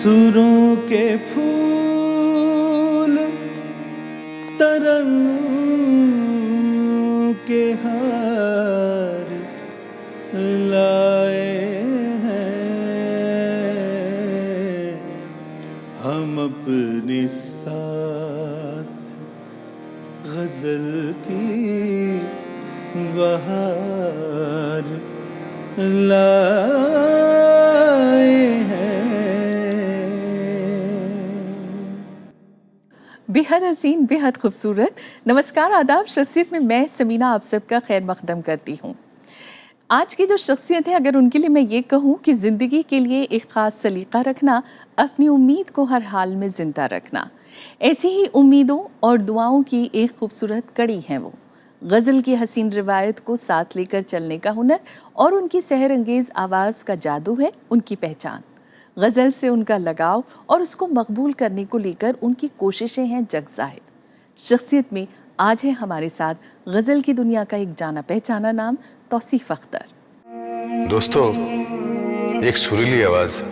सुरों के फूल तरन्नुम के हार लाए हैं हम अपने साथ गजल की बहार लाए हैं। बेहद हसीन, बेहद खूबसूरत। नमस्कार, आदाब। शख्सियत में मैं समीना आप सबका खैर मकदम करती हूँ। आज की जो शख्सियत है, अगर उनके लिए मैं ये कहूँ कि ज़िंदगी के लिए एक ख़ास सलीक़ा रखना, अपनी उम्मीद को हर हाल में ज़िंदा रखना, ऐसी ही उम्मीदों और दुआओं की एक खूबसूरत कड़ी है वो। गज़ल की हसीन रिवायत को साथ लेकर चलने का हुनर और उनकी सहर अंगेज़ आवाज़ का जादू है उनकी पहचान। गज़ल से उनका लगाव और उसको मकबूल करने को लेकर उनकी कोशिशें हैं जग ज़ाहिर। शख्सियत में आज है हमारे साथ गज़ल की दुनिया का एक जाना पहचाना नाम तौसीफ़ अख्तर। दोस्तों, एक सुरीली आवाज़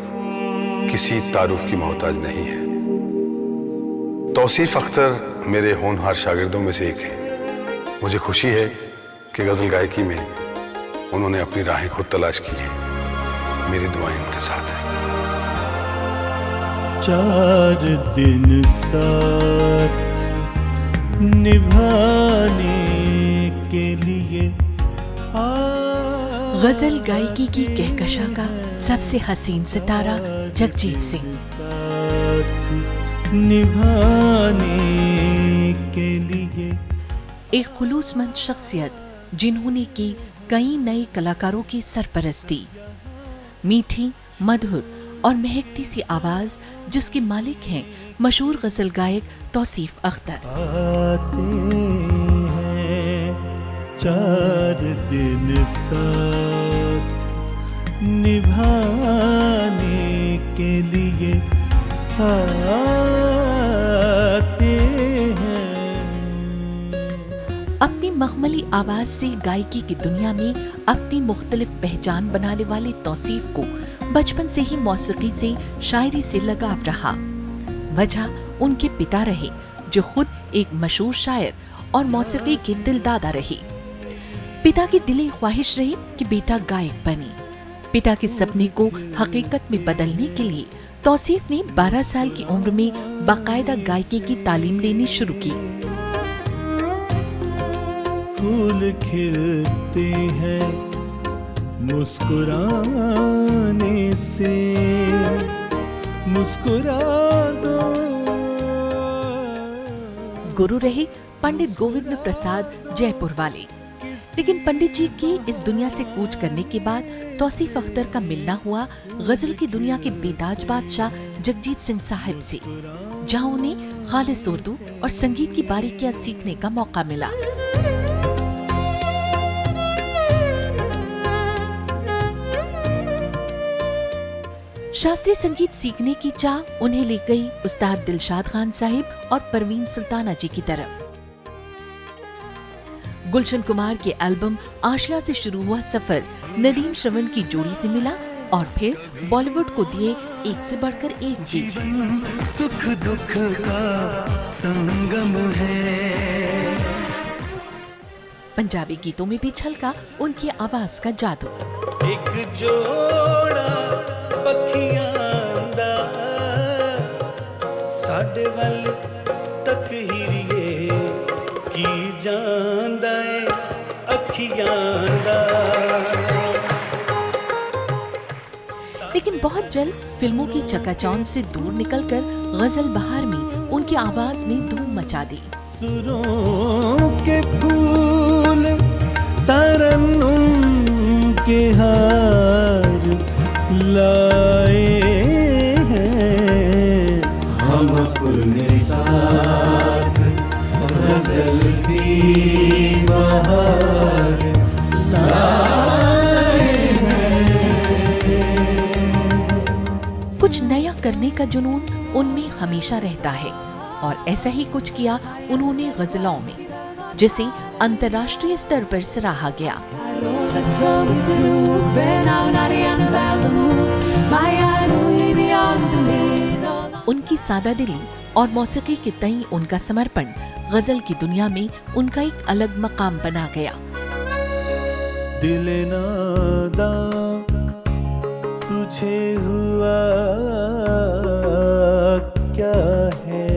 किसी तारुफ की मोहताज नहीं है। तौसीफ़ अख्तर मेरे होनहार शागिर्दों में से एक है। मुझे खुशी है कि गज़ल गायकी में उन्होंने अपनी राहें खुद तलाश की हैं। मेरी दुआएं उनके साथ हैं। 4 दिन साथ निभाने के लिए गजल गायकी की कहकशा का सबसे हसीन सितारा जगजीत सिंह। निभाने के लिए एक खुलूसमंद शख्सियत जिन्होंने की कई नए कलाकारों की सरपरस्ती। मीठी, मधुर और महकती सी आवाज जिसके मालिक हैं मशहूर गजल गायक तौसीफ़ अख्तर। आते हैं 4 दिन साथ निभाने के लिए आते हैं। अपनी मखमली आवाज से गायकी की दुनिया में अपनी मुख्तलिफ पहचान बनाने वाले तौसीफ़ को बचपन से ही मौसीकी से, शायरी से लगाव रहा। वजह उनके पिता रहे जो खुद एक मशहूर शायर और मौसीकी के दिलदादा रहे। पिता की दिली ख्वाहिश रही कि बेटा गायक बने। पिता के सपने को हकीकत में बदलने के लिए तौसीफ़ ने 12 साल की उम्र में बाकायदा गायकी की तालीम लेनी शुरू की। फूल खिलते हैं मुस्कुराने से, मुस्कुरा दो। गुरु रहे पंडित गोविंद प्रसाद जयपुर वाले। लेकिन पंडित जी की इस दुनिया से कूच करने के बाद तौसीफ़ अख्तर का मिलना हुआ गजल की दुनिया के बेताज बादशाह जगजीत सिंह साहिब से, जहां उन्हें खालिस उर्दू और संगीत की बारीकियां सीखने का मौका मिला। शास्त्रीय संगीत सीखने की चाह उन्हें ले गई उस्ताद दिलशाद खान साहिब और परवीन सुल्ताना जी की तरफ। गुलशन कुमार के एल्बम आशिया से शुरू हुआ सफर नदीम श्रवण की जोड़ी से मिला और फिर बॉलीवुड को दिए एक से बढ़कर एक गीत। सुख दुख का संगम है। पंजाबी गीतों में भी छलका उनकी आवाज का जादू। एक जोड़ा पखियां दा साडे वल तक हिरिए की जांदा है अखियां दा। लेकिन बहुत जल्द फिल्मों की चकाचौंध से दूर निकलकर गजल बहार में उनकी आवाज ने धूम मचा दी। सुरों के फूल तरन्नुम के हार लाए हैं हम अपने साथ गजल की बहार लाए हैं। कुछ नया करने का जुनून उनमें हमेशा रहता है और ऐसा ही कुछ किया उन्होंने गजलों में, जिसे अंतर्राष्ट्रीय स्तर पर सराहा गया। सादा दिली और मौसीकी के तई उनका समर्पण गजल की दुनिया में उनका एक अलग मकाम बना गया। दिल नादा तुझे हुआ क्या है।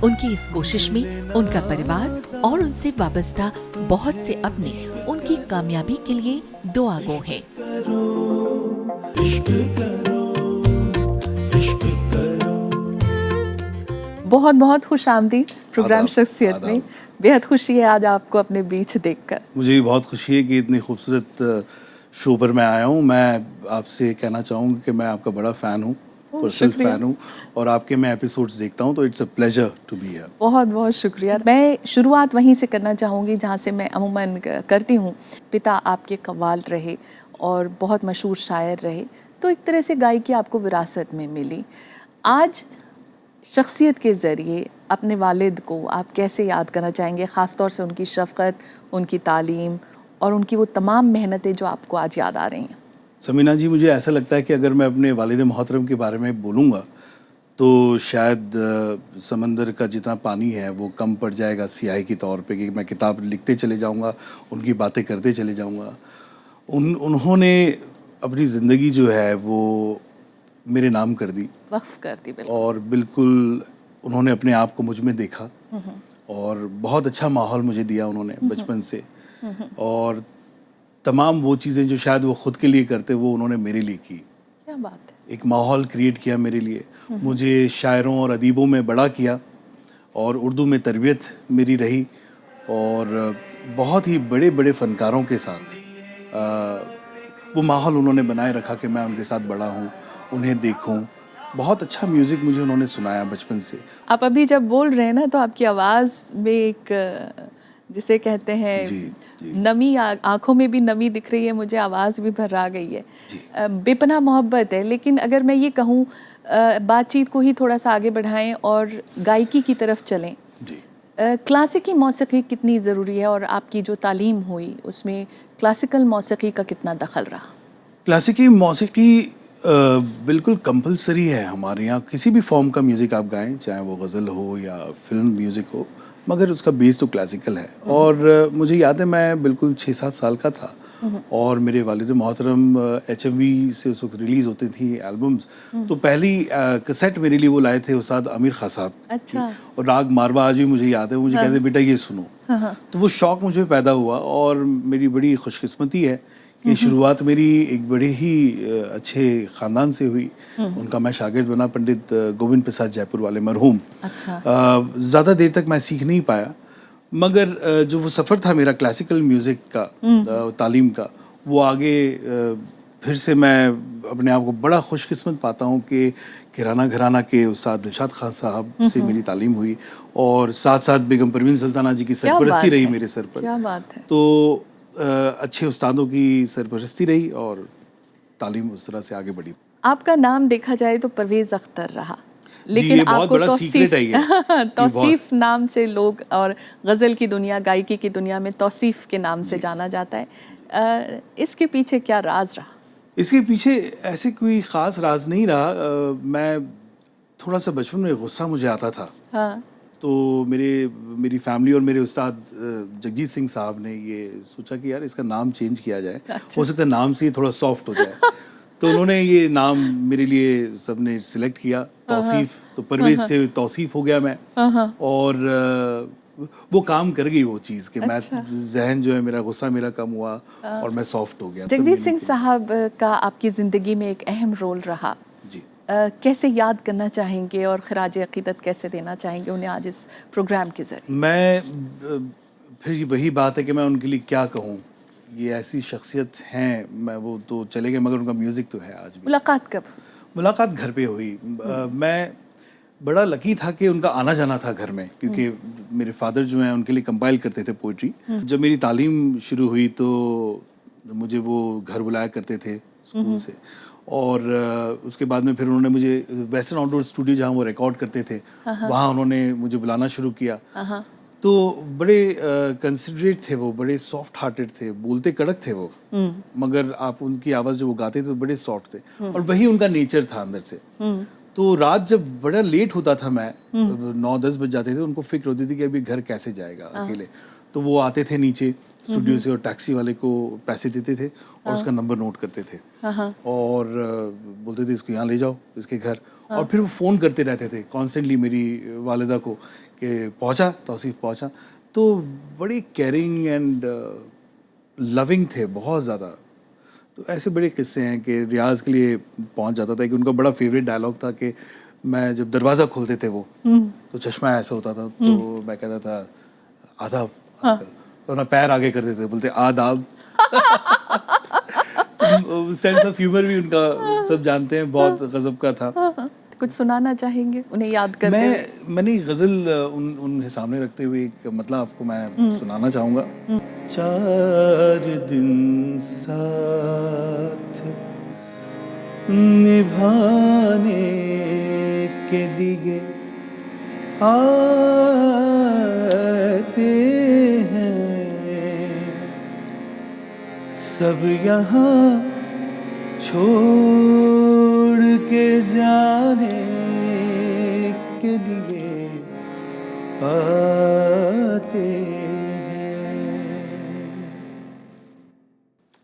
उनकी इस कोशिश में उनका परिवार और उनसे वाबस्ता बहुत से अपने उनकी कामयाबी के लिए दुआ गो हैं। इश्क करो, इश्क करो। बहुत बहुत खुश आमदीद प्रोग्राम आदाब, शख्सियत में। आदाब। बेहद खुशी है आज आपको अपने बीच देखकर। मुझे भी बहुत खुशी है कि इतनी खूबसूरत शो पर मैं आया हूँ। मैं आपसे कहना चाहूँगा कि मैं आपका बड़ा फ़ैन हूँ, पर्सनल शुक्रिया। फ़ैन हूँ, और आपके मैं एपिसोड्स देखता हूँ, तो it's a pleasure to be here. बहुत बहुत शुक्रिया। मैं शुरुआत वहीं से करना चाहूँगी जहाँ से मैं अमूमन करती हूँ। पिता आपके कव्वाल रहे और बहुत मशहूर शायर रहे, तो एक तरह से गायकी आपको विरासत में मिली। आज शख्सियत के ज़रिए अपने वालिद को आप कैसे याद करना चाहेंगे, ख़ास तौर से उनकी शफ़क़त, उनकी तालीम और उनकी वो तमाम मेहनतें जो आपको आज याद आ रही हैं? समीना जी, मुझे ऐसा लगता है कि अगर मैं अपने वालिद मोहतरम के बारे में बोलूँगा तो शायद समंदर का जितना पानी है वो कम पड़ जाएगा सियाही के तौर पे, कि मैं किताब लिखते चले जाऊँगा, उनकी बातें करते चले जाऊँगा। उन्होंने अपनी ज़िंदगी जो है वो मेरे नाम कर दी, वक्फ कर दी। बिल्कुल। और बिल्कुल उन्होंने अपने आप को मुझ में देखा और बहुत अच्छा माहौल मुझे दिया उन्होंने बचपन से, और तमाम वो चीज़ें जो शायद वो खुद के लिए करते वो उन्होंने मेरे लिए की। क्या बात है। एक माहौल क्रिएट किया मेरे लिए, मुझे शायरों और अदीबों में बड़ा किया, और उर्दू में तरबियत मेरी रही, और बहुत ही बड़े बड़े फ़नकारों के साथ वो माहौल उन्होंने बनाए रखा कि मैं उनके साथ बड़ा हूँ, उन्हें देखूँ। बहुत अच्छा म्यूज़िक मुझे उन्होंने सुनाया बचपन से। आप अभी जब बोल रहे हैं ना, तो आपकी आवाज़ में एक जिसे कहते हैं जी, जी। नमी, आँखों में भी नमी दिख रही है, मुझे आवाज़ भी भर आ गई है। जी। बेपनाह मोहब्बत है। लेकिन अगर मैं ये कहूँ, बातचीत को ही थोड़ा सा आगे बढ़ाएं और गायकी की तरफ चलें। जी। क्लासिकी मौसीकी कितनी ज़रूरी है, और आपकी जो तालीम हुई उसमें क्लासिकल मौसीकी का कितना दखल रहा? क्लासिकी मौसीकी बिल्कुल कंपलसरी है हमारे यहाँ। किसी भी फॉर्म का म्यूज़िक आप गाएं, चाहे वो गज़ल हो या फिल्म म्यूज़िक हो, मगर उसका बेस तो क्लासिकल है। और मुझे याद है मैं बिल्कुल 6-7 साल का था, और मेरे वालिद मोहतरम HMV से उस वक्त रिलीज़ होती थी एल्बम्स, तो पहली कैसेट मेरे लिए वो लाए थे उस्ताद आमिर खां साहब की, अच्छा। और राग मारवा आज भी मुझे याद है। मुझे कहते बेटा ये सुनो। तो वो शौक़ मुझे पैदा हुआ, और मेरी बड़ी खुशकिस्मती है कि शुरुआत मेरी एक बड़े ही अच्छे ख़ानदान से हुई। उनका मैं शागिर्द बना, पंडित गोविंद प्रसाद जयपुर वाले मरहूम। अच्छा। ज़्यादा देर तक मैं सीख नहीं पाया, मगर जो वो सफ़र था मेरा क्लासिकल म्यूज़िक का, तालीम का, वो आगे फिर से मैं अपने आप को बड़ा खुशकिस्मत पाता हूँ कि किराना घराना के उस्ताद दिलशाद खान साहब से मेरी तालीम हुई, और साथ साथ बेगम परवीन सुल्ताना जी की सरपरस्ती रही मेरे सर पर। क्या बात है। तो अच्छे उस्तादों की सरपरस्ती रही और तालीम उस तरह से आगे बढ़ी। आपका नाम देखा जाए तो परवेज़ अख्तर रहा, ये लेकिन बहुत आपको बड़ा सीक्रेट है ये। तौसीफ नाम से लोग, और गज़ल की दुनिया, गायकी की दुनिया में तौसीफ के नाम से जाना जाता है। इसके पीछे क्या राज रहा? इसके पीछे ऐसे कोई ख़ास राज नहीं रहा। मैं थोड़ा सा बचपन में गुस्सा मुझे आता था। हाँ। तो मेरी फैमिली और मेरे उस्ताद जगजीत सिंह साहब ने ये सोचा कि यार इसका नाम चेंज किया जाए। हो सकता है नाम से ये थोड़ा सॉफ्ट हो जाए। तो उन्होंने ये नाम मेरे लिए सबने सिलेक्ट किया, तौसीफ। तो परवेज़ से तौसीफ हो गया मैं, और वो काम कर गई वो चीज़ कि मैं जहन जो है मेरा, गुस्सा मेरा कम हुआ और मैं सॉफ्ट हो गया। जगजीत सिंह साहब का आपकी ज़िंदगी में एक अहम रोल रहा। जी। कैसे याद करना चाहेंगे और खराज अक़ीदत कैसे देना चाहेंगे उन्हें आज इस प्रोग्राम के ज़रिए? मैं फिर वही बात है कि मैं उनके लिए क्या कहूँ। ये ऐसी शख्सियत हैं, मैं वो तो चले गए मगर उनका म्यूज़िक तो है आज भी। मुलाकात कब? मुलाकात घर पे हुई। मैं बड़ा लकी था कि उनका आना जाना था घर में, क्योंकि मेरे फादर जो हैं उनके लिए कंपाइल करते थे पोइट्री। जब मेरी तालीम शुरू हुई तो मुझे वो घर बुलाया करते थे स्कूल से, और उसके बाद में फिर उन्होंने मुझे वेस्टर्न आउटडोर स्टूडियो जहाँ वो रिकॉर्ड करते थे वहाँ उन्होंने मुझे बुलाना शुरू किया। तो बड़े कंसिडरेट थे वो, बड़े सॉफ्ट हार्टेड थे, बोलते कड़क थे वो, मगर आप उनकी आवाज़ जो वो गाते थे तो बड़े सॉफ्ट थे, और वही उनका नेचर था अंदर से। तो रात जब बड़ा लेट होता था, मैं 9-10 बज जाते थे, उनको फिक्र होती थी कि अभी घर कैसे जाएगा अकेले। तो वो आते थे नीचे स्टूडियो से और टैक्सी वाले को पैसे देते थे और उसका नंबर नोट करते थे और बोलते थे इसको यहाँ ले जाओ इसके घर, और फिर वो फ़ोन करते रहते थे कॉन्स्टेंटली मेरी वालिदा को कि पहुँचा तौसीफ़ पहुँचा। तो बड़े केयरिंग एंड लविंग थे बहुत ज़्यादा। तो ऐसे बड़े किस्से हैं कि रियाज़ के लिए पहुँच जाता था कि उनका बड़ा फेवरेट डायलॉग था कि मैं जब दरवाज़ा खोलते थे वो तो चश्मा ऐसा होता था, तो मैं कहता था आदाब अंकल, तो अपना पैर आगे कर देते, बोलते आदाब। सेंस ऑफ ह्यूमर भी उनका सब जानते हैं, बहुत गजब का था। कुछ सुनाना चाहेंगे उन्हें याद करते हुए? मैंने गज़ल उनके सामने रखते हुए एक मतलब आपको मैं सुनाना चाहूँगा। 4 दिन साथ निभाने के लिए आते हैं, सब यहाँ छोड़ के जाने के लिए आते हैं।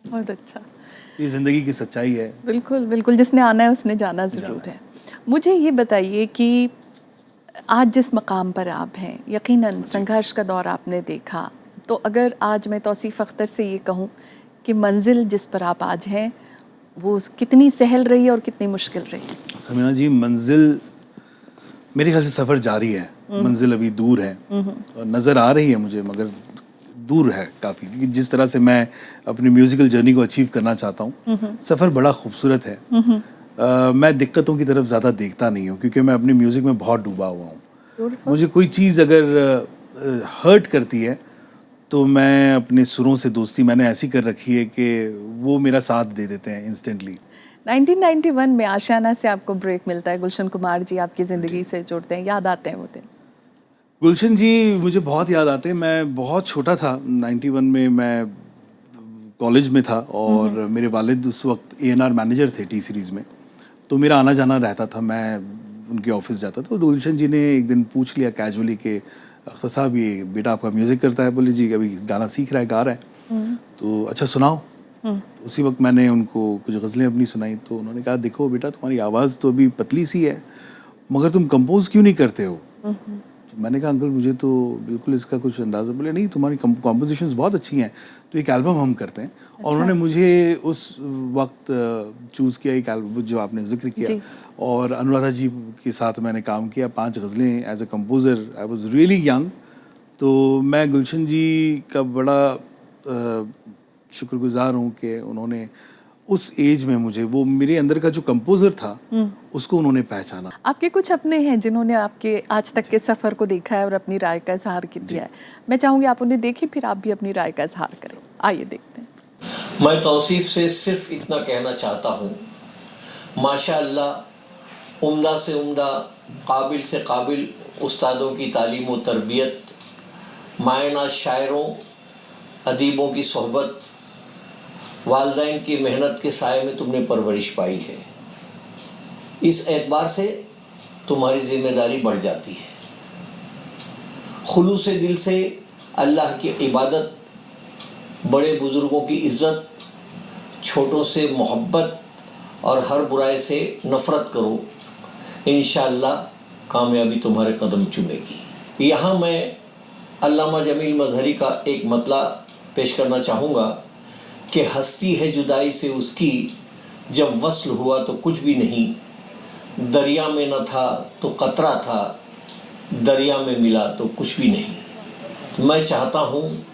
बहुत अच्छा। ये ज़िंदगी की सच्चाई है। बिल्कुल बिल्कुल, जिसने आना है उसने जाना ज़रूर है। मुझे ये बताइए कि आज जिस मकाम पर आप हैं, यकीनन संघर्ष का दौर आपने देखा, तो अगर आज मैं तौसीफ़ अख्तर से ये कहूँ कि मंजिल जिस पर आप आज हैं वो कितनी सहल रही और कितनी मुश्किल रही? समीना जी, मंजिल मेरे ख्याल से सफ़र जारी है, मंजिल अभी दूर है और नज़र आ रही है मुझे, मगर दूर है काफ़ी, क्योंकि जिस तरह से मैं अपनी म्यूज़िकल जर्नी को अचीव करना चाहता हूँ, सफ़र बड़ा खूबसूरत है। मैं दिक्कतों की तरफ ज़्यादा देखता नहीं हूँ, क्योंकि मैं अपनी म्यूज़िक में बहुत डूबा हुआ हूँ। मुझे कोई चीज़ अगर हर्ट करती है तो मैं अपने सुरों से दोस्ती मैंने ऐसी कर रखी है कि वो मेरा साथ दे देते हैं इंस्टेंटली। 1991 में आशियाना से आपको ब्रेक मिलता है, गुलशन कुमार जी आपकी ज़िंदगी से जुड़ते हैं, याद आते हैं वो दिन? गुलशन जी मुझे बहुत याद आते हैं। मैं बहुत छोटा था, 91 में मैं कॉलेज में था और मेरे वालिद उस वक्त A&R मैनेजर थे टी सीरीज़ में, तो मेरा आना जाना रहता था, मैं उनके ऑफिस जाता था। तो गुलशन जी ने एक दिन पूछ लिया कैजुअली कि अख्तर साहब ये बेटा आपका म्यूज़िक करता है? बोले जी अभी गाना सीख रहा है, गा रहा है। तो अच्छा सुनाओ। उसी वक्त मैंने उनको कुछ गज़लें अपनी सुनाई, तो उन्होंने कहा देखो बेटा तुम्हारी आवाज़ तो अभी पतली सी है, मगर तुम कंपोज क्यों नहीं करते हो? तो मैंने कहा अंकल मुझे तो बिल्कुल इसका कुछ अंदाज़ा। बोले नहीं तुम्हारी कॉम्पोजिशंस बहुत अच्छी हैं, तो एक एल्बम हम करते हैं। और उन्होंने मुझे उस वक्त चूज़ किया एक एल्बम जो आपने जिक्र किया, और अनुराधा जी के साथ मैंने काम किया 5 गज़लें as a composer. I was really young. तो मैं गुलशन जी का बड़ा शुक्रगुजार हूँ कि उन्होंने उस एज में मुझे, वो मेरे अंदर का जो कंपोज़र था उसको उन्होंने पहचाना। आपके कुछ अपने हैं जिन्होंने आपके आज तक के सफ़र को देखा है और अपनी राय का इजहार किया है। मैं चाहूँगी आप उन्हें देखें, फिर आप भी अपनी राय का इजहार करें। आइए देखते हैं। मैं तौसीफ़ से सिर्फ इतना कहना चाहता हूँ, माशाअल्लाह उम्दा से उम्दा, काबिल से काबिल उस्तादों की तालीम व तरबियत, मायना शायरों अदीबों की सोहबत, वालिदैन की मेहनत के साए में तुमने परवरिश पाई है। इस एतबार से तुम्हारी ज़िम्मेदारी बढ़ जाती है। खुलूस दिल से अल्लाह की इबादत, बड़े बुज़ुर्गों की इज़्ज़त, छोटों से मोहब्बत और हर बुराई से नफ़रत करो। इंशाअल्लाह कामयाबी तुम्हारे कदम चूमेगी। यहाँ मैं अल्लामा जमील मजहरी का एक मतला पेश करना चाहूँगा कि हस्ती है जुदाई से उसकी, जब वस्ल हुआ तो कुछ भी नहीं, दरिया में न था तो कतरा था, दरिया में मिला तो कुछ भी नहीं। मैं चाहता हूँ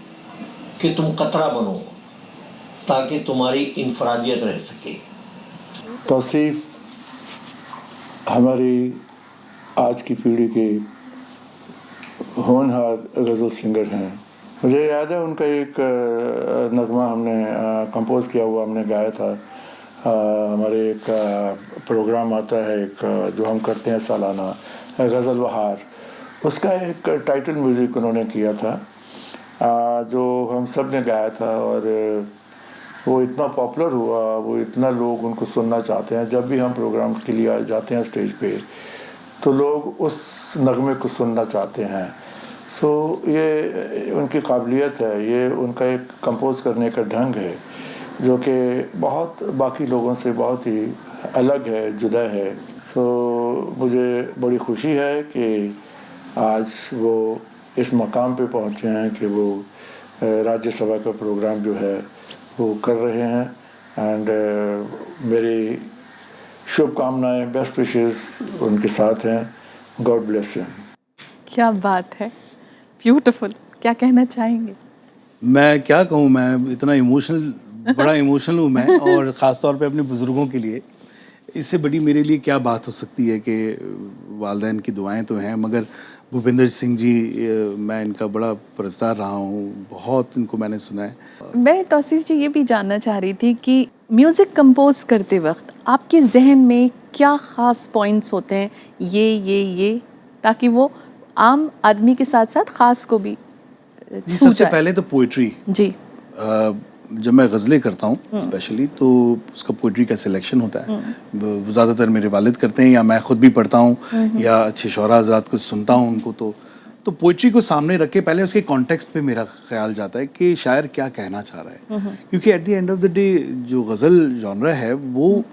कि तुम कतरा बनो ताकि तुम्हारी इनफरादियत रह सके। तौसीफ़ हमारी आज की पीढ़ी के होनहार गज़ल सिंगर हैं। मुझे याद है उनका एक नगमा हमने कंपोज़ किया हुआ हमने गाया था। हमारे एक प्रोग्राम आता है एक जो हम करते हैं सालाना, गज़ल बहार, उसका एक टाइटल म्यूज़िक उन्होंने किया था, जो हम सब ने गाया था, और वो इतना पॉपुलर हुआ, वो इतना लोग उनको सुनना चाहते हैं। जब भी हम प्रोग्राम के लिए जाते हैं स्टेज पे, तो लोग उस नगमे को सुनना चाहते हैं। सो ये उनकी काबिलियत है, ये उनका एक कंपोज करने का ढंग है जो कि बहुत बाकी लोगों से बहुत ही अलग है, जुदा है। सो मुझे बड़ी खुशी है कि आज वो इस मकाम पे पहुँचे हैं कि वो राज्यसभा का प्रोग्राम जो है वो कर रहे हैं। एंड मेरी शुभकामनाएं, बेस्ट विशेस उनके साथ हैं। God bless him. क्या बात है, ब्यूटीफुल। क्या कहना चाहेंगे? मैं क्या कहूँ, मैं इतना इमोशनल, बड़ा इमोशनल हूँ मैं, और ख़ास तौर पे अपने बुज़ुर्गों के लिए। इससे बड़ी मेरे लिए क्या बात हो सकती है कि वालिदैन की दुआएं तो हैं, मगर भूपेंद्र सिंह जी, मैं इनका बड़ा परस्तार रहा हूँ, बहुत इनको मैंने सुना है। मैं तौसीफ जी ये भी जानना चाह रही थी कि म्यूज़िक कंपोज करते वक्त आपके जहन में क्या ख़ास पॉइंट्स होते हैं, ये ताकि वो आम आदमी के साथ साथ ख़ास को भी जी, छू सबसे जाए? पहले तो पोइट्री। जी। जब मैं गज़लें करता हूँ स्पेशली, तो उसका पोइट्री का सिलेक्शन होता है। वो ज़्यादातर मेरे वालिद करते हैं, या मैं ख़ुद भी पढ़ता हूँ, या अच्छे शौरा हज़रात को सुनता हूँ उनको। तो पोइट्री को सामने रख के पहले उसके कॉन्टेक्स्ट पे मेरा ख्याल जाता है कि शायर क्या कहना चाह रहा है, क्योंकि at the end of the day जो गज़ल जॉनरा है वो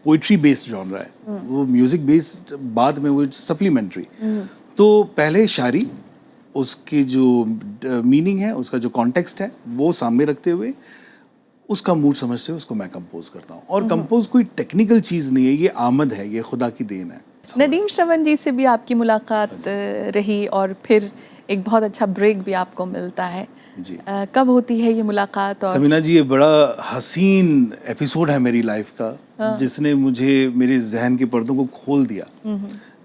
पोइट्री बेस्ड जॉनरा है, वो म्यूज़िक बेस्ड बाद में वो सप्लीमेंट्री। तो पहले शायरी, उसकी जो मीनिंग है, उसका जो कॉन्टेक्स्ट है, वो सामने रखते हुए उसका मूड समझते हुए उसको मैं कंपोज करता हूँ। और कंपोज कोई टेक्निकल चीज़ नहीं है, ये आमद है, ये खुदा की देन है। नदीम श्रवण जी से भी आपकी मुलाकात रही, और फिर एक बहुत अच्छा ब्रेक भी आपको मिलता है जी। कब होती है ये मुलाकात? और समीना जी, ये बड़ा हसीन एपिसोड है मेरी लाइफ का, जिसने मुझे मेरे जहन के पर्दों को खोल दिया।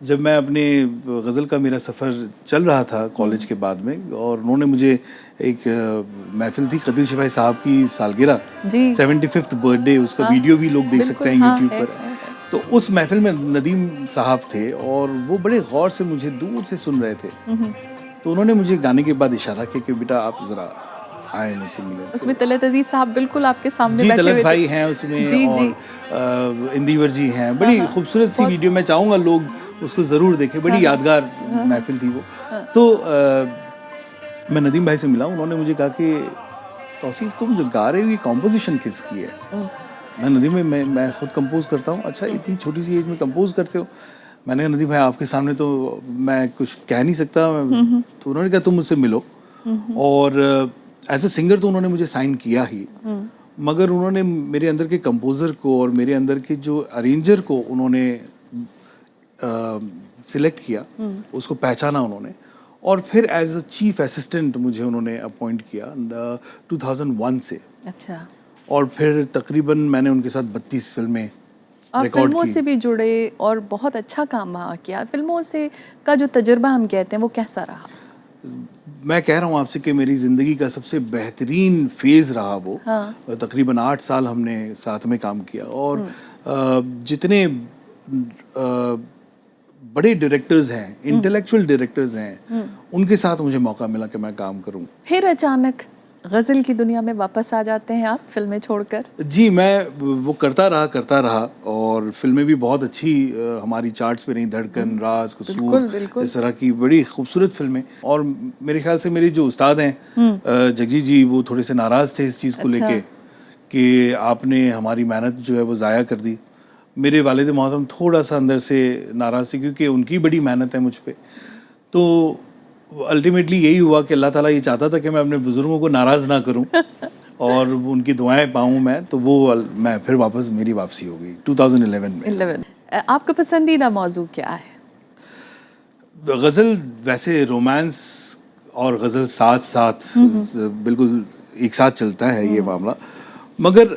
जब मैं अपने गज़ल का मेरा सफ़र चल रहा था कॉलेज के बाद में, और उन्होंने मुझे एक महफिल थी कदिर शिफाई साहब की सालगिरह, 75th बर्थडे, उसका वीडियो भी लोग देख सकते हैं यूट्यूब पर। तो उस महफिल में नदीम साहब थे, और वो बड़े गौर से मुझे दूर से सुन रहे थे। तो उन्होंने मुझे गाने के बाद इशारा किया कि बेटा आप ज़रा आए, मुझसे मिले। उसमें तलत अजीज साहब बिल्कुल आपके सामने जी, बैठे हुए तलत थे। भाई हैं उसमें, जी, और इंदिवर जी हैं। बड़ी खूबसूरत सी वीडियो, मैं चाहूँगा लोग उसको ज़रूर देखें, बड़ी यादगार महफिल थी वो। तो मैं नदीम भाई से मिला, उन्होंने मुझे कहा कि तौसीफ, तुम जो गा रहे हो ये कॉम्पोजिशन किसकी है? मैं नदीम, मैं खुद कंपोज करता हूँ। अच्छा, इतनी छोटी सी एज में कंपोज करते हो? मैंने कहा नदीम भाई, आपके सामने तो मैं कुछ कह नहीं सकता। तो उन्होंने कहा तुम मुझसे मिलो, और एज ए सिंगर तो उन्होंने मुझे साइन किया ही, मगर उन्होंने मेरे अंदर के कंपोज़र को और मेरे अंदर के जो अरेंजर को उन्होंने सिलेक्ट किया, उसको पहचाना उन्होंने, और फिर एज अ चीफ असिस्टेंट मुझे उन्होंने अपॉइंट किया 2001 से। अच्छा। और फिर तकरीबन मैंने उनके साथ 32 फिल्में आप फिल्मों से भी जुड़े और बहुत अच्छा काम वहाँ किया। फिल्मों से का जो तजुर्बा हम कहते हैं वो कैसा रहा? मैं कह रहा हूँ आपसे कि मेरी ज़िंदगी का सबसे बेहतरीन फेज़ रहा वो। तकरीबन 8 साल हमने साथ में काम किया, और जितने बड़े डायरेक्टर्स हैं, इंटेलेक्चुअल डायरेक्टर्स हैं, उनके साथ मुझे मौका मिला कि मैं काम करूँ। फिर अचानक गज़ल की दुनिया में वापस आ जाते हैं आप, फिल्में छोड़कर? जी, मैं वो करता रहा, और फिल्में भी बहुत अच्छी हमारी चार्ट्स पे रही। धड़कन, राज, कसूर, इस तरह की बड़ी खूबसूरत फिल्में। और मेरे ख्याल से मेरे जो उस्ताद हैं जगजीत जी, वो थोड़े से नाराज़ थे इस चीज़ को लेके कि आपने हमारी मेहनत जो है वो ज़ाया कर दी। मेरे वालिद मोहतरम थोड़ा सा अंदर से नाराज़ थे, क्योंकि उनकी बड़ी मेहनत है मुझ पर। तो अल्टीमेटली यही हुआ कि अल्लाह ताला ये चाहता था कि मैं अपने बुज़ुर्गों को नाराज़ ना करूं और उनकी दुआएं पाऊं मैं, तो वो मैं फिर वापस, मेरी वापसी हो गई 2011 में। आपका पसंदीदा मौजू क्या है? गज़ल वैसे रोमांस और गज़ल साथ बिल्कुल एक साथ चलता है ये मामला, मगर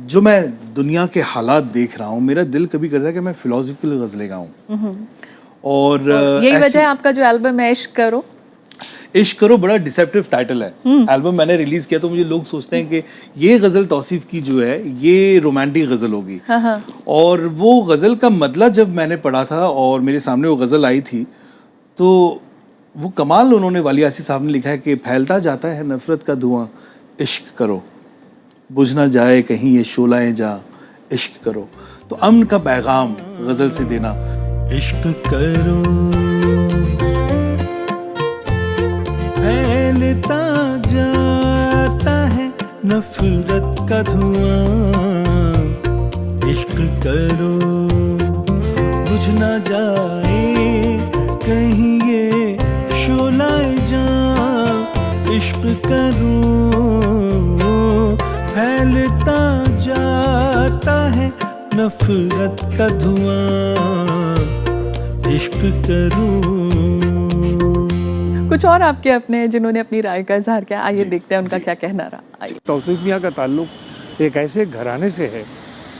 जो मैं दुनिया के हालात देख रहा हूँ, मेरा दिल कभी करता है कि मैं फ़िलॉसफिकल गज़लें गाऊँ। और यही वजह है आपका जो एल्बम है इश्क करो। इश्क करो बड़ा डिसेप्टिव टाइटल है। एल्बम मैंने रिलीज किया तो मुझे लोग सोचते हैं कि ये गजल तौसीफ की जो है ये रोमांटिक गजल होगी। और वो गजल का मतलब जब मैंने पढ़ा था और मेरे सामने वो गजल आई थी, तो वो कमाल उन्होंने वालियासी साहब ने लिखा है कि फैलता जाता है नफरत का धुआं, इश्क करो, बुझ ना जाए कहीं ये शोलाएं जा, इश्क करो। तो अमन का पैगाम गजल से देना, इश्क करो, फैलता जाता है नफरत का धुआं, इश्क करो, बुझ ना जाए कहीं ये शोलाए जा, इश्क करो, फैलता जाता है नफरत का धुआं, इश्क करो। कुछ और आपके अपने हैं जिन्होंने अपनी राय का इजहार किया, आइए देखते हैं उनका क्या कहना रहा। आइए। तौसीफ मियाँ का ताल्लुक़ एक ऐसे घराने से है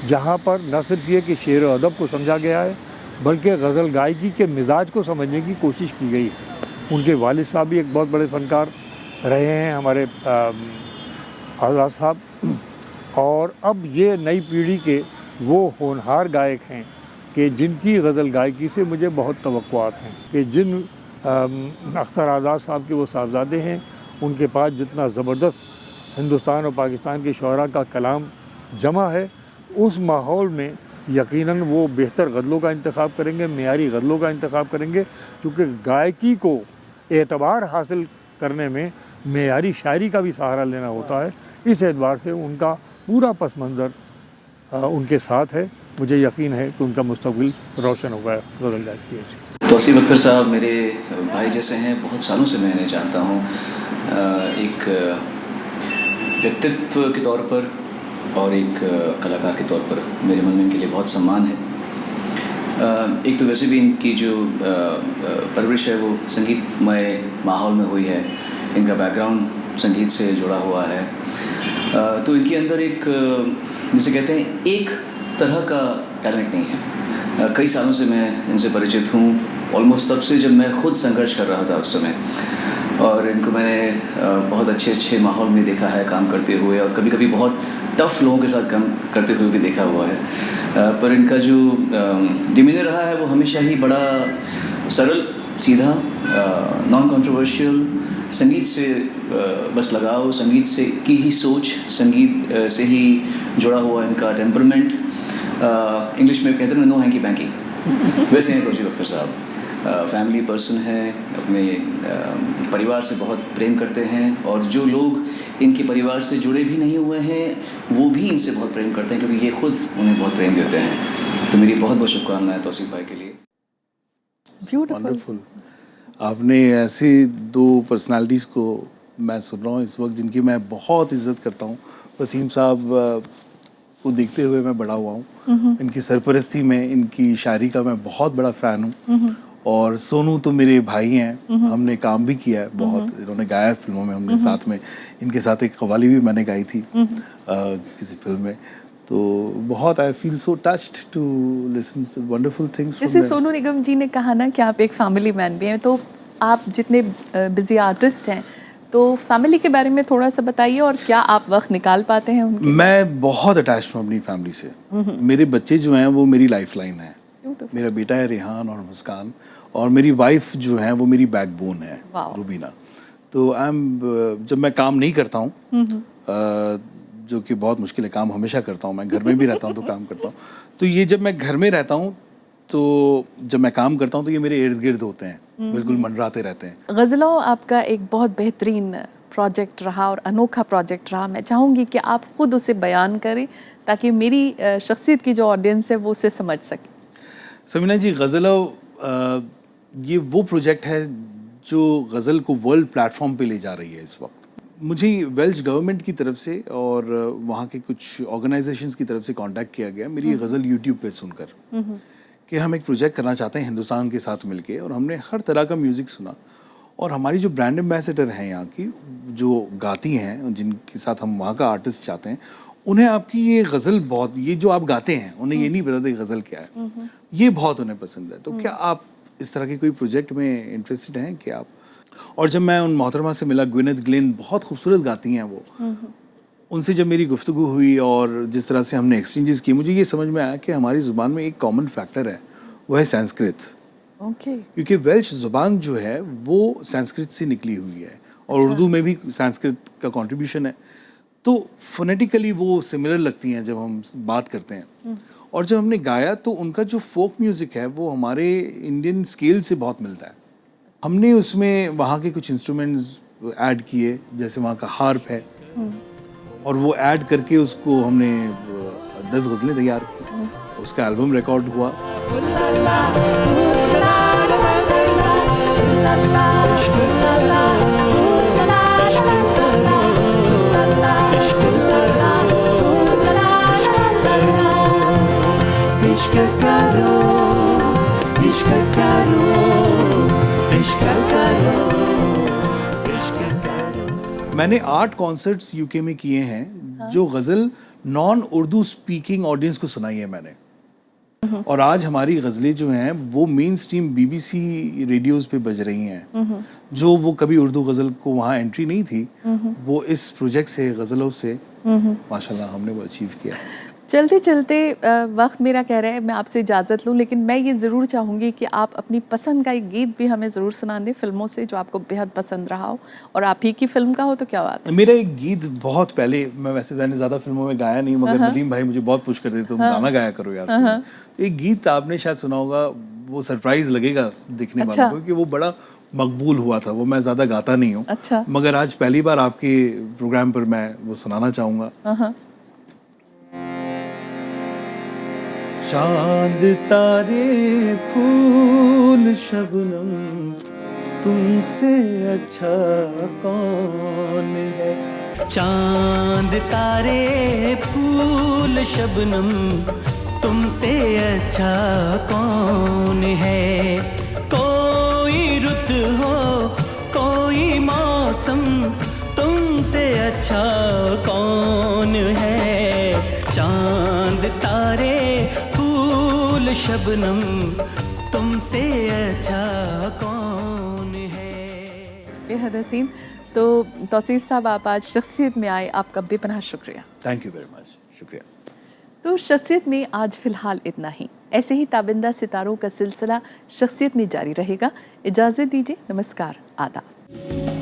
जहाँ पर न सिर्फ ये कि शेर व अदब को समझा गया है, बल्कि गज़ल गायकी के मिजाज को समझने की कोशिश की गई है। उनके वालिद साहब भी एक बहुत बड़े फ़नकार रहे हैं, हमारे आज़ाद साहब, और अब ये नई पीढ़ी के वो होनहार गायक हैं कि जिनकी गज़ल गायकी से मुझे बहुत तवक्कुआत हैं कि जिन अख्तर आज़ाद साहब के वो साहबजादे हैं, उनके पास जितना ज़बरदस्त हिंदुस्तान और पाकिस्तान के शुअरा का कलाम जमा है, उस माहौल में यकीनन वो बेहतर गज़लों का इंतखाब करेंगे, मेयारी गज़लों का इंतखाब करेंगे, क्योंकि गायकी को एतबार हासिल करने में मेयारी शायरी का भी सहारा लेना होता है। इस एतबार से उनका पूरा पस मंज़र उनके साथ है। मुझे यकीन है कि उनका मुस्तक़बिल रोशन होगा गज़ल गायकी से। तौसीफ अख्तर साहब मेरे भाई जैसे हैं, बहुत सालों से मैं इन्हें जानता हूँ। एक व्यक्तित्व के तौर पर और एक कलाकार के तौर पर मेरे मन में इनके लिए बहुत सम्मान है। एक तो वैसे भी इनकी जो परवरिश है वो संगीतमय माहौल में हुई है, इनका बैकग्राउंड संगीत से जुड़ा हुआ है, तो इनके अंदर एक जिसे कहते हैं एक तरह का टैलेंट नहीं है। कई सालों से मैं इनसे परिचित हूँ, ऑलमोस्ट तब से जब मैं ख़ुद संघर्ष कर रहा था उस समय, और इनको मैंने बहुत अच्छे अच्छे माहौल में देखा है काम करते हुए, और कभी कभी बहुत टफ़ लोगों के साथ काम करते हुए भी देखा हुआ है। पर इनका जो डिमीनर रहा है वो हमेशा ही बड़ा सरल, सीधा, नॉन कंट्रोवर्शियल, संगीत से बस लगाओ, संगीत से की ही सोच, संगीत से ही जुड़ा हुआ इनका टेम्परमेंट। इंग्लिश में कहते हैं नो हैंकी बैंकी, वैसे हैं तौसीफ अख्तर साहब। फैमिली पर्सन है, अपने परिवार से बहुत प्रेम करते हैं, और जो लोग इनके परिवार से जुड़े भी नहीं हुए हैं वो भी इनसे बहुत प्रेम करते हैं, क्योंकि ये खुद उन्हें बहुत प्रेम देते हैं। तो मेरी बहुत बहुत शुभकामनाएं तौसीफ भाई के लिए। वंडरफुल। आपने ऐसे दो पर्सनालिटीज़ को मैं सुन रहा हूँ इस वक्त जिनकी मैं बहुत इज़्ज़त करता हूँ। वसीम साहब को देखते हुए मैं बड़ा हुआ हूँ, इनकी सरपरस्ती में, इनकी शायरी का मैं बहुत बड़ा फ़ैन हूँ। और सोनू तो मेरे भाई हैं, हमने काम भी किया है बहुत, इन्होंने गाया है फिल्मों में, हमने साथ में इनके साथ एक कव्वाली भी मैंने गाई थी किसी फिल्म में। तो बहुत I feel so touched to listen wonderful things. जैसे सोनू निगम जी ने कहा ना कि आप एक फैमिली मैन भी हैं, तो आप जितने बिजी आर्टिस्ट हैं, तो फैमिली के बारे में थोड़ा सा बताइए, और क्या आप वक्त निकाल पाते हैं उनके? मैं बहुत अटैच हूँ अपनी फैमिली से। मेरे बच्चे जो हैं वो मेरी लाइफ लाइन है। मेरा बेटा है रेहान और मुस्कान, और मेरी वाइफ जो है वो मेरी बैकबोन है, रुबीना। तो जब मैं काम नहीं करता हूँ, जो कि बहुत मुश्किल है, काम हमेशा करता हूँ, मैं घर में भी रहता हूँ तो काम करता हूँ, तो ये जब मैं घर में रहता हूँ, तो जब मैं काम करता हूँ तो ये मेरे इर्द गिर्द होते हैं, बिल्कुल मंडराते रहते हैं। गज़लों आपका एक बहुत बेहतरीन प्रोजेक्ट रहा और अनोखा प्रोजेक्ट रहा। मैं चाहूँगी कि आप खुद उसे बयान करें ताकि मेरी शख्सियत की जो ऑडियंस है वो उसे समझ सके। समीना जी, गज़लों ये वो प्रोजेक्ट है जो गज़ल को वर्ल्ड प्लेटफॉर्म पे ले जा रही है इस वक्त। मुझे वेल्श गवर्नमेंट की तरफ से और वहाँ के कुछ ऑर्गेनाइजेशंस की तरफ से कांटेक्ट किया गया मेरी ये गज़ल यूट्यूब पे सुनकर कि हम एक प्रोजेक्ट करना चाहते हैं हिंदुस्तान के साथ मिलके, और हमने हर तरह का म्यूज़िक सुना, और हमारी जो ब्रांड एम्बेसडर हैं यहाँ की, जो गाती हैं, जिनके साथ हम वहाँ का आर्टिस्ट चाहते हैं, उन्हें आपकी ये गज़ल बहुत, ये जो आप गाते हैं उन्हें ये नहीं पता था गज़ल क्या है, ये बहुत उन्हें पसंद है। तो क्या आप इस तरह के कोई प्रोजेक्ट में इंटरेस्टेड हैं कि आप? और जब मैं उन मोहतरमा से मिला, ग्विनेथ ग्लिन बहुत खूबसूरत गाती हैं वो, उनसे जब मेरी गुफ्तगू हुई और जिस तरह से हमने एक्सचेंजेस किए, मुझे ये समझ में आया कि हमारी ज़ुबान में एक कॉमन फैक्टर है, वो है संस्कृत। ओके। क्योंकि वेल्श ज़ुबान जो है वो संस्कृत से निकली हुई है और उर्दू में भी संस्कृत का कंट्रीब्यूशन है, तो फोनेटिकली वो सिमिलर लगती हैं जब हम बात करते हैं। और जब हमने गाया तो उनका जो फोक म्यूज़िक है वो हमारे इंडियन स्केल से बहुत मिलता है। हमने उसमें वहाँ के कुछ इंस्ट्रूमेंट्स ऐड किए, जैसे वहाँ का हार्प है, और वो ऐड करके उसको हमने 10 गज़लें तैयार की, उसका एल्बम रिकॉर्ड हुआ। मैंने 8 कॉन्सर्ट्स यूके में किए हैं जो गज़ल नॉन उर्दू स्पीकिंग ऑडियंस को सुनाई है मैंने। और आज हमारी गज़लें जो हैं वो मेन स्ट्रीम BBC रेडियोज़ पे बज रही हैं, जो वो कभी उर्दू गज़ल को वहाँ एंट्री नहीं थी, वो इस प्रोजेक्ट से गज़लों से माशाल्लाह हमने वो अचीव किया। चलते चलते वक्त मेरा कह रहा है मैं आपसे इजाज़त लूँ, लेकिन मैं ये ज़रूर चाहूँगी कि आप अपनी पसंद का एक गीत भी हमें ज़रूर सुना दें फिल्मों से, जो आपको बेहद पसंद रहा हो और आप ही की फिल्म का हो तो क्या बात है। मेरा एक गीत बहुत पहले, मैंने ज़्यादा फिल्मों में गाया नहीं, मगर नदीम भाई मुझे बहुत पुश करते थे, तुम गाना गाया करो यार। एक गीत आपने शायद सुना होगा, वो सरप्राइज लगेगा देखने वालों को, क्योंकि वो बड़ा मकबूल हुआ था। वो मैं ज़्यादा गाता नहीं हूँ, मगर आज पहली बार आपके प्रोग्राम पर मैं वो सुनाना चाहूँगा। चांद तारे फूल शबनम, तुमसे अच्छा कौन है। चांद तारे फूल शबनम, तुमसे अच्छा कौन है। कोई रुत हो कोई मौसम, तुमसे अच्छा कौन है। चांद तारे फूल शबनम, तुमसे अच्छा कौन है। बेहद हसीन। तो तौसीफ साहब, आप आज शख्सियत में आए, आपका बेपनाह शुक्रिया। थैंक यू वेरी मच, शुक्रिया। तो शख्सियत में आज फ़िलहाल इतना ही। ऐसे ही ताबिंदा सितारों का सिलसिला शख्सियत में जारी रहेगा। इजाज़त दीजिए, नमस्कार, आदाब।